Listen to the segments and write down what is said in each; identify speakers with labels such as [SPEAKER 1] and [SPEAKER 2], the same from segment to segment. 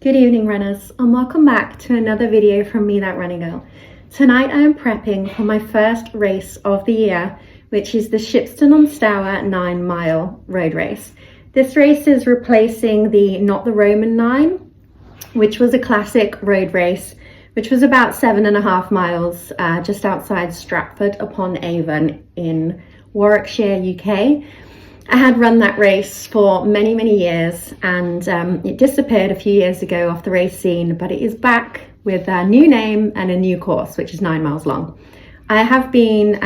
[SPEAKER 1] Good evening, runners, and welcome back to another video from me, That Running Girl. Tonight I am prepping for my first race of the year, which is the Shipston on Stour 9 mile road race. This race is replacing the Not the Roman 9, which was a classic road race, which was about 7.5 miles just outside Stratford upon Avon in Warwickshire, UK. I had run that race for many years, and it disappeared a few years ago off the race scene, but it is back with a new name and a new course, which is 9 miles long. I have been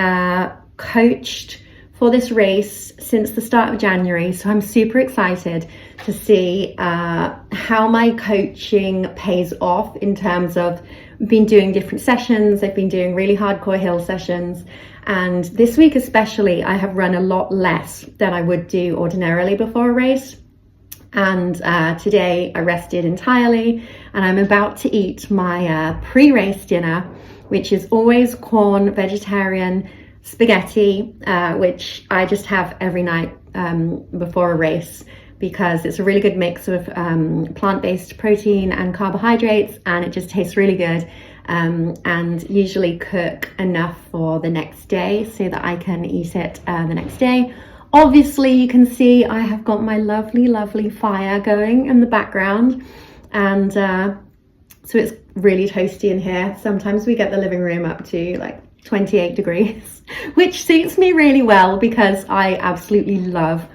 [SPEAKER 1] coached for this race since the start of January, so I'm super excited to see how my coaching pays off in terms of been doing different sessions. I've been doing really hardcore hill sessions, and this week especially I have run a lot less than I would do ordinarily before a race. And today I rested entirely, and I'm about to eat my pre-race dinner, which is always corn vegetarian spaghetti, which I just have every night before a race, because it's a really good mix of plant-based protein and carbohydrates, and it just tastes really good, and usually cook enough for the next day so that I can eat it the next day. Obviously you can see I have got my lovely fire going in the background, and so it's really toasty in here. Sometimes we get the living room up to like 28 degrees, which suits me really well because I absolutely love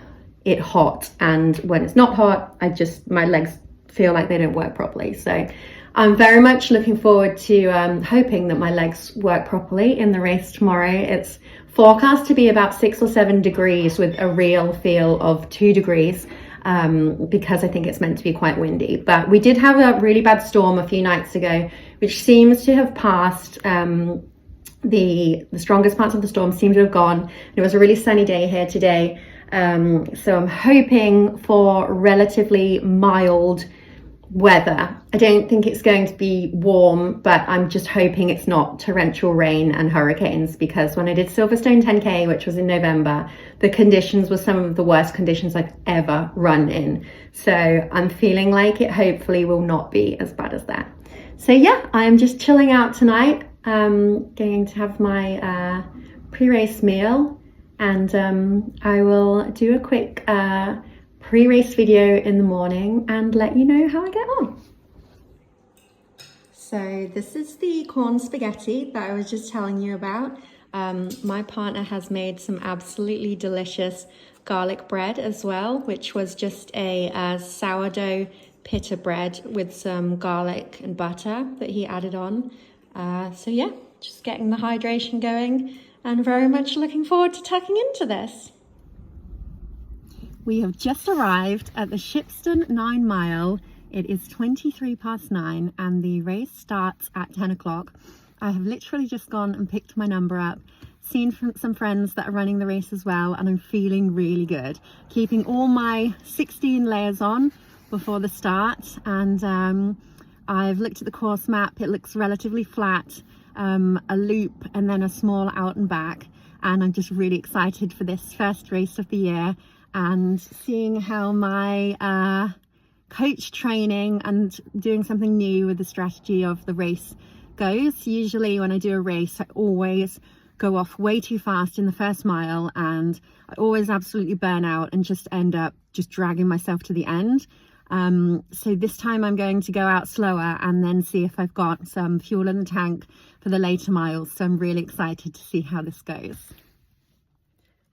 [SPEAKER 1] it hot, and when it's not hot, my legs feel like they don't work properly. So I'm very much looking forward to hoping that my legs work properly in the race tomorrow. It's forecast to be about 6 or 7 degrees with a real feel of 2 degrees, because I think it's meant to be quite windy. But we did have a really bad storm a few nights ago, which seems to have passed. The strongest parts of the storm seem to have gone. It was a really sunny day here today. So I'm hoping for relatively mild weather. I don't think it's going to be warm, but I'm just hoping it's not torrential rain and hurricanes, because when I did Silverstone 10K, which was in November, the conditions were some of the worst conditions I've ever run in. So I'm feeling like it hopefully will not be as bad as that. So yeah, I'm just chilling out tonight. Going to have my pre-race meal, and I will do a quick pre-race video in the morning and let you know how I get on. So this is the corn spaghetti that I was just telling you about. My partner has made some absolutely delicious garlic bread as well, which was just a sourdough pita bread with some garlic and butter that he added on. So yeah, just getting the hydration going and very much looking forward to tucking into this. We have just arrived at the Shipston 9 mile. It is 23 past 9 and the race starts at 10 o'clock. I have literally just gone and picked my number up, seen some friends that are running the race as well, and I'm feeling really good. Keeping all my 16 layers on before the start, and I've looked at the course map. It looks relatively flat, a loop and then a small out and back, and I'm just really excited for this first race of the year and seeing how my coach training and doing something new with the strategy of the race goes. Usually when I do a race, I always go off way too fast in the first mile, and I always absolutely burn out and just end up just dragging myself to the end. So this time I'm going to go out slower and then see if I've got some fuel in the tank for the later miles. So I'm really excited to see how this goes.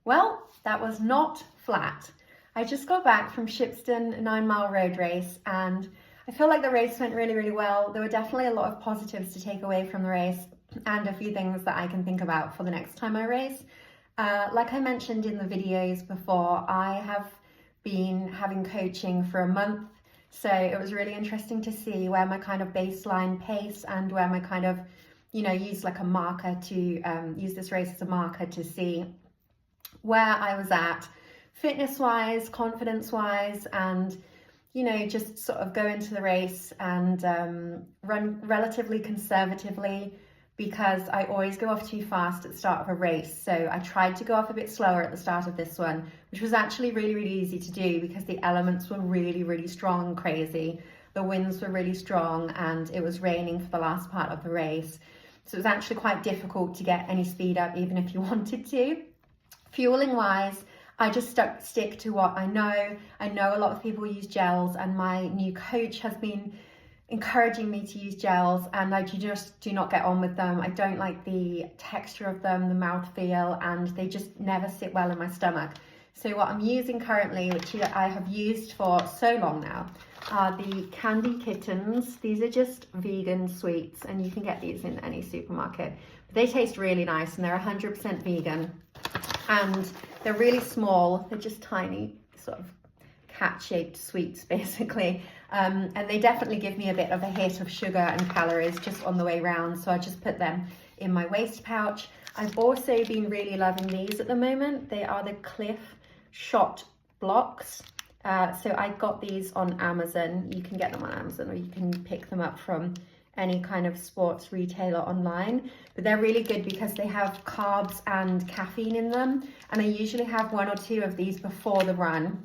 [SPEAKER 1] Well, that was not flat. I just got back from Shipston 9 mile road race, and I feel like the race went really well. There were definitely a lot of positives to take away from the race, and a few things that I can think about for the next time I race. Like I mentioned in the videos before, I have been having coaching for a month, so it was really interesting to see where my kind of baseline pace and where my kind of, use like a marker to use this race as a marker to see where I was at fitness wise, confidence wise, and just sort of go into the race and run relatively conservatively, because I always go off too fast at the start of a race. So I tried to go off a bit slower at the start of this one, which was actually really easy to do because the elements were really strong and crazy. the winds were really strong and it was raining for the last part of the race. So it was actually quite difficult to get any speed up, even if you wanted to. Fueling wise, I just stick to what I know. I know a lot of people use gels, and my new coach has been encouraging me to use gels, and I just do not get on with them. I don't like the texture of them, the mouthfeel, and they just never sit well in my stomach. So what I'm using currently, which I have used for so long now, are the Candy Kittens. These are just vegan sweets, and you can get these in any supermarket. But they taste really nice, and they're 100% vegan, and they're really small. They're just tiny, sort of cat-shaped sweets, basically. And they definitely give me a bit of a hit of sugar and calories just on the way round. So I just put them in my waist pouch. I've also been really loving these at the moment. They are the Clif Shot Blocks. So I got these on Amazon. You can get them on Amazon, or you can pick them up from any kind of sports retailer online. But they're really good because they have carbs and caffeine in them. And I usually have 1 or 2 of these before the run.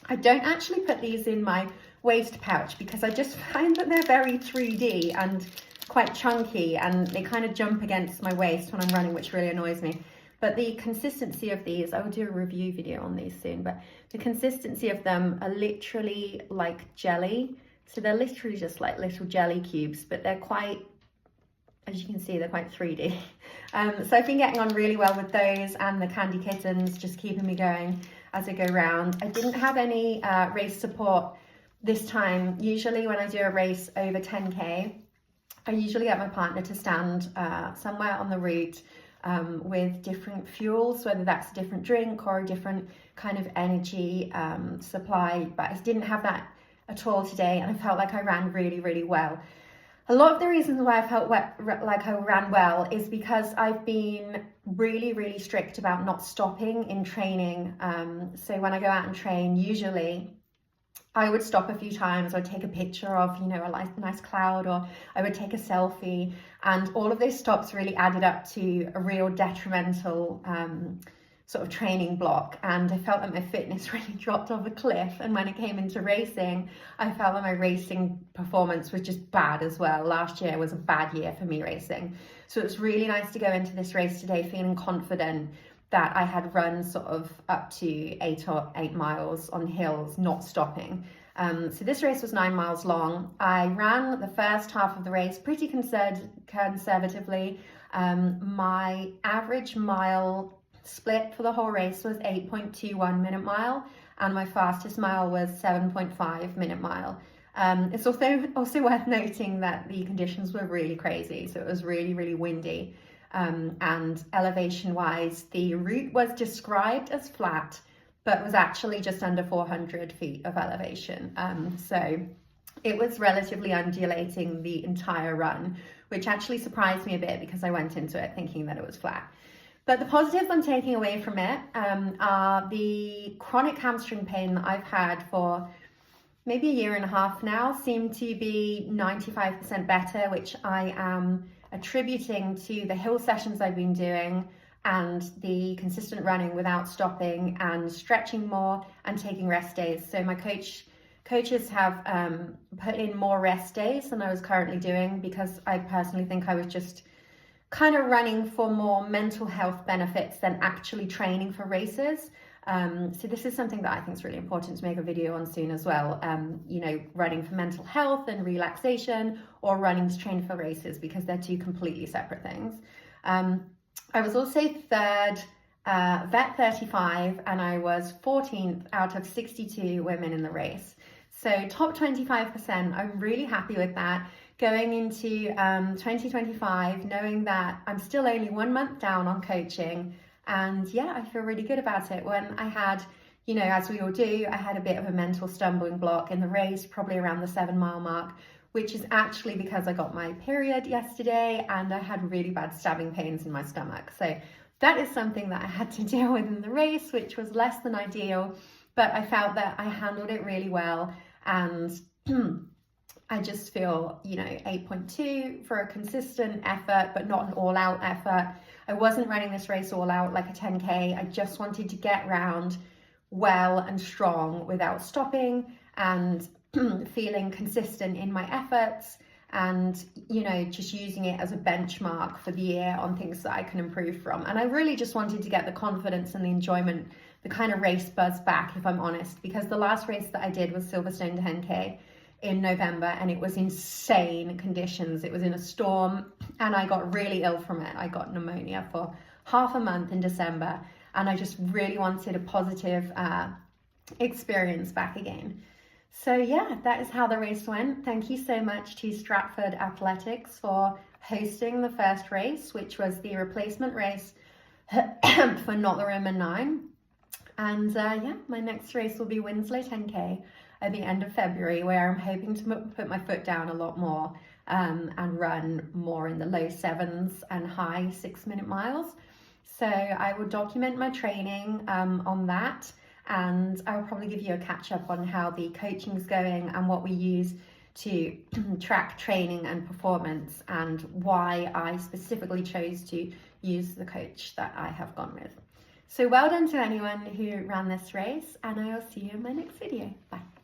[SPEAKER 1] I don't actually put these in my waist pouch because I just find that they're very 3D and quite chunky, and they kind of jump against my waist when I'm running, which really annoys me. But the consistency of these, I will do a review video on these soon, but the consistency of them are literally like jelly. So they're literally just like little jelly cubes, but they're quite, as you can see, they're quite 3D. So I've been getting on really well with those, and the Candy Kittens just keeping me going as I go round. I didn't have any race support this time. Usually when I do a race over 10K, I usually get my partner to stand somewhere on the route with different fuels, whether that's a different drink or a different kind of energy supply, but I didn't have that at all today, and I felt like I ran really, really well. A lot of the reasons why I felt like I ran well is because I've been really, really strict about not stopping in training. So when I go out and train, usually I would stop a few times. I'd take a picture of, you know, a nice cloud, or I would take a selfie, and all of those stops really added up to a real detrimental sort of training block, and I felt that my fitness really dropped off a cliff. And when it came into racing, I felt that my racing performance was just bad as well. Last year was a bad year for me racing, so it was really nice to go into this race today feeling confident that I had run sort of up to 8 miles on hills, not stopping. So this race was 9 miles long. I ran the first half of the race pretty conservatively. My average mile split for the whole race was 8.21 minute mile, and my fastest mile was 7.5 minute mile. It's also worth noting that the conditions were really crazy. So it was really, really windy. And elevation wise, the route was described as flat, but was actually just under 400 feet of elevation. So it was relatively undulating the entire run, which actually surprised me a bit because I went into it thinking that it was flat. But the positives I'm taking away from it are the chronic hamstring pain that I've had for maybe 1.5 years now seem to be 95% better, which I am attributing to the hill sessions I've been doing and the consistent running without stopping and stretching more and taking rest days. So my coaches have put in more rest days than I was currently doing, because I personally think I was just kind of running for more mental health benefits than actually training for races. So this is something that I think is really important to make a video on soon as well. You know, running for mental health and relaxation, or running to train for races, because they're two completely separate things. I was also third vet 35, and I was 14th out of 62 women in the race. So top 25%, I'm really happy with that. Going into 2025, knowing that I'm still only 1 month down on coaching, and yeah, I feel really good about it. When I had, you know, as we all do, I had a bit of a mental stumbling block in the race, probably around the 7 mile mark, which is actually because I got my period yesterday and I had really bad stabbing pains in my stomach. So that is something that I had to deal with in the race, which was less than ideal, but I felt that I handled it really well. And I just feel, you know, 8.2 for a consistent effort, but not an all-out effort. I wasn't running this race all out like a 10K. I just wanted to get round well and strong without stopping. And feeling consistent in my efforts and, you know, just using it as a benchmark for the year on things that I can improve from. And I really just wanted to get the confidence and the enjoyment, the kind of race buzz back, if I'm honest, because the last race that I did was Silverstone 10K in November, and it was insane conditions. It was in a storm and I got really ill from it. I got pneumonia for half a month in December, and I just really wanted a positive experience back again. So yeah, that is how the race went. Thank you so much to Stratford Athletics for hosting the first race, which was the replacement race for Not the Roman 9. And yeah, my next race will be Winslow 10K at the end of February, where I'm hoping to put my foot down a lot more and run more in the low 7s and high 6-minute miles. So I will document my training on that, and I will probably give you a catch up on how the coaching is going and what we use to track training and performance, and why I specifically chose to use the coach that I have gone with. So well done to anyone who ran this race, and I will see you in my next video. Bye.